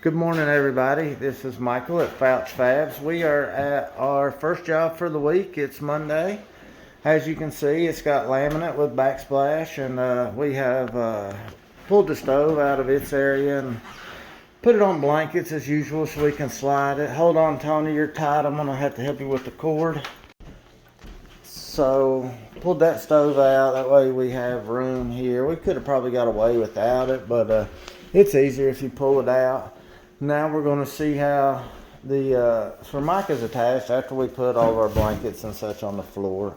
Good morning, everybody. This is Michael at FOUCH FABS. We are at our first job for the week. It's Monday. As you can see, it's got laminate with backsplash, and we have pulled the stove out of its area and put it on blankets as usual so we can slide it. Hold on, Tony, you're tight. I'm gonna have to help you with the cord. So pulled that stove out, that way we have room here. We could have probably got away without it, but it's easier if you pull it out. Now we're going to see how the Formica is attached after we put all of our blankets and such on the floor.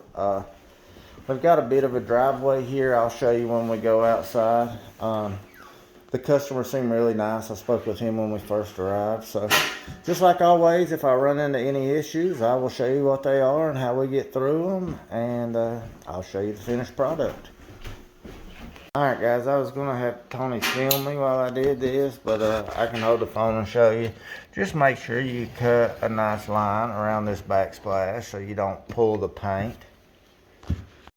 We've got a bit of a driveway here. I'll show you when we go outside. The customer seemed really nice. I spoke with him when we first arrived. So just like always, if I run into any issues, I will show you what they are and how we get through them. And I'll show you the finished product. Alright guys, I was going to have Tony film me while I did this, but I can hold the phone and show you. Just make sure you cut a nice line around this backsplash so you don't pull the paint.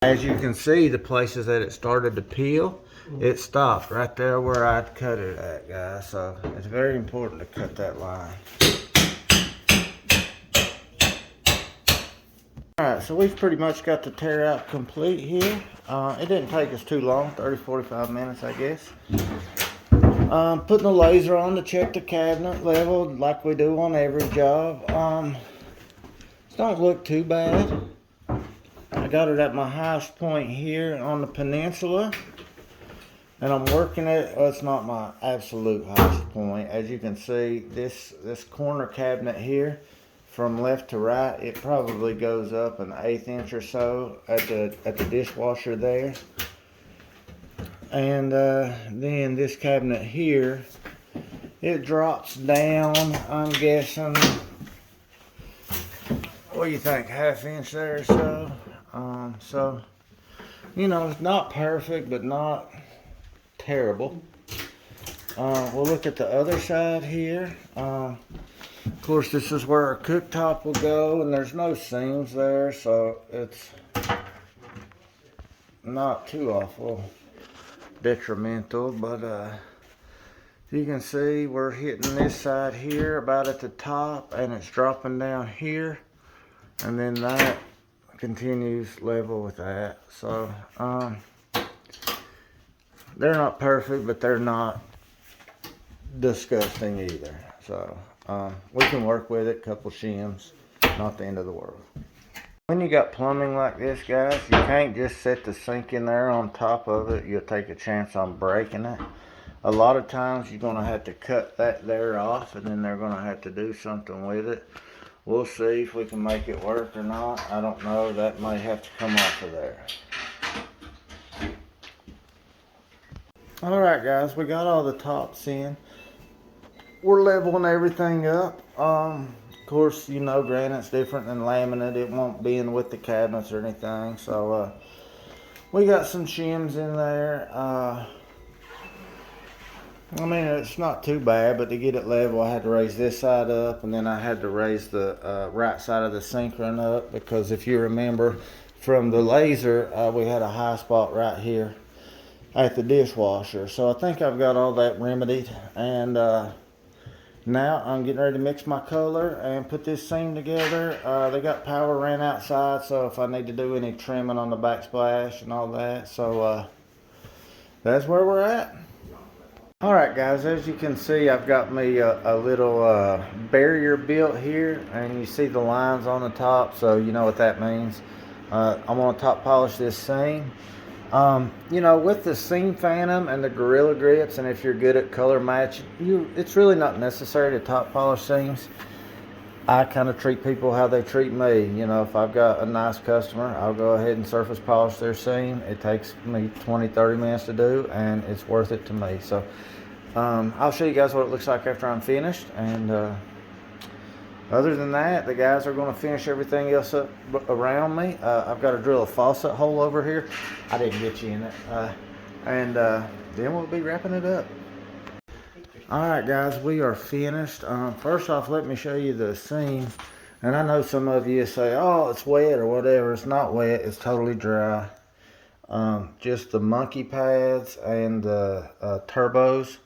As you can see, the places that it started to peel, it stopped right there where I'd cut it at, guys. So it's very important to cut that line. Alright, so we've pretty much got the tear out complete here. It didn't take us too long, 30-45 minutes I guess. Putting the laser on to check the cabinet level like we do on every job. It don't look too bad. I got it at my highest point here on the peninsula. And I'm working it, well, it's not my absolute highest point. As you can see, this corner cabinet here, from left to right, it probably goes up an 1/8 inch or so at the dishwasher there. And then this cabinet here, it drops down, I'm guessing, what do you think, 1/2 inch there or so? So, you know, it's not perfect, but not terrible. We'll look at the other side here. Of course, this is where our cooktop will go, and there's no seams there, so it's not too awful detrimental. But you can see we're hitting this side here about at the top, and it's dropping down here, and then that continues level with that. So they're not perfect, but they're not disgusting either. So we can work with it, couple shims, not the end of the world. When you got plumbing like this, guys, you can't just set the sink in there on top of it. You'll take a chance on breaking it. A lot of times you're gonna have to cut that there off, and then they're gonna have to do something with it. We'll see if we can make it work or not. I don't know, that may have to come off of there. Alright guys, we got all the tops in. We're leveling everything up. Of course, you know, granite's different than laminate. It won't bend with the cabinets or anything. So we got some shims in there. I mean, it's not too bad, but to get it level, I had to raise this side up, and then I had to raise the right side of the sink run up, because if you remember from the laser, we had a high spot right here at the dishwasher. So I think I've got all that remedied, and now I'm getting ready to mix my color and put this seam together. They got power ran outside, so if I need to do any trimming on the backsplash and all that. So that's where we're at. Alright guys, as you can see, I've got me a little barrier built here, and you see the lines on the top, so you know what that means. I'm going to top polish this seam. You know, with the seam phantom and the Gorilla Grips, and if you're good at color match, it's really not necessary to top polish seams. I kind of treat people how they treat me. You know, if I've got a nice customer, I'll go ahead and surface polish their seam. It takes me 20-30 minutes to do, and it's worth it to me. So I'll show you guys what it looks like after I'm finished, and other than that, the guys are going to finish everything else up around me. I've got to drill a faucet hole over here. I didn't get you in it. And then we'll be wrapping it up. Alright guys, we are finished. First off, let me show you the seam. And I know some of you say, oh, it's wet or whatever. It's not wet. It's totally dry. Just the monkey pads and the turbos.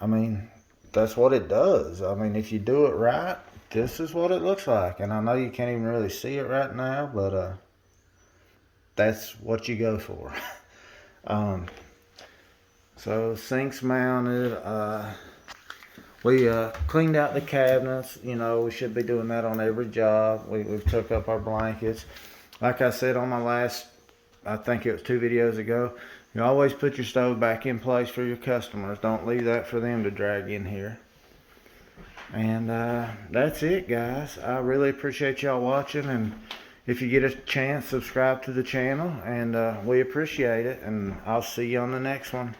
I mean, that's what it does. I mean, if you do it right, this is what it looks like. And I know you can't even really see it right now, but that's what you go for. So sinks mounted. We cleaned out the cabinets. You know, we should be doing that on every job. We've took up our blankets. Like I said on my last, I think it was 2 videos ago, you always put your stove back in place for your customers. Don't leave that for them to drag in here. And that's it, guys. I really appreciate y'all watching, and if you get a chance, subscribe to the channel, and we appreciate it, and I'll see you on the next one.